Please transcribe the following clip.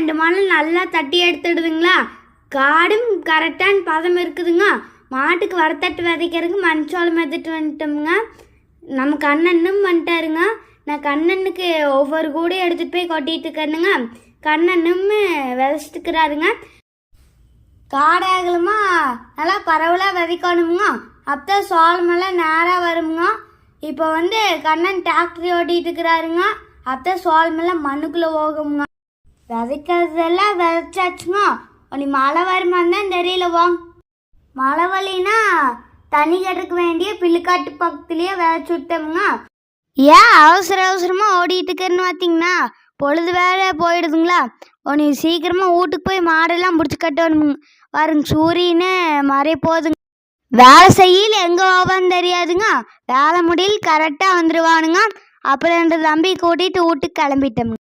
2 மாலை நல்லா தட்டி எடுத்துடுதுங்களா. காடும் கரெக்டான பதம் இருக்குதுங்க. மாட்டுக்கு வரத்தட்டு விதைக்கிறதுக்கு மண்சோளம் எடுத்துட்டு வந்துட்டோமுங்க. நம்ம கண்ணனும் வந்துட்டாருங்க. நான் கண்ணனுக்கு ஒவ்வொரு கூடையும் எடுத்துகிட்டு போய் கொட்டிட்டு இருக்கேனுங்க. கண்ணனும் விதைச்சிட்டுக்கிறாருங்க. காடாகலுமா நல்லா பரவலாக விதைக்கணுமுங்க. அப்போ சோளமெல்லாம் நேராக வருமுங்க. இப்போ கண்ணன் டிராக்டர் ஓட்டிகிட்டு இருக்கிறாருங்க. அப்போ சோளமெல்லாம் மண்ணுக்குள்ளே போகுங்க. விதைக்கிறதெல்லாம் விதைச்சாச்சுங்க. நீ மழை வருமான்னு தான் தெரியல. மழை வலினா தண்ணி கட்டுறதுக்கு வேண்டிய பில்லுக்காட்டு பக்கத்துலேயே விதைச்சி விட்டோமுங்க. ஏன் அவசரமாக ஓடிட்டு இருக்கேன்னு பார்த்தீங்கன்னா பொழுது வேற போயிடுதுங்களா. நீ சீக்கிரமாக வீட்டுக்கு போய் மாடெல்லாம் பிடிச்சி கட்டணுமுங்க. பாருங்க சூரியனே மறைய போகுதுங்க. வேலை செய்யல எங்கே போவான்னு தெரியாதுங்க. வேலை முடியல கரெக்டாக வந்துடுவானுங்க. அப்புறம் 2 தம்பி கூட்டிகிட்டு வீட்டுக்கு கிளம்பிட்டோமுங்க.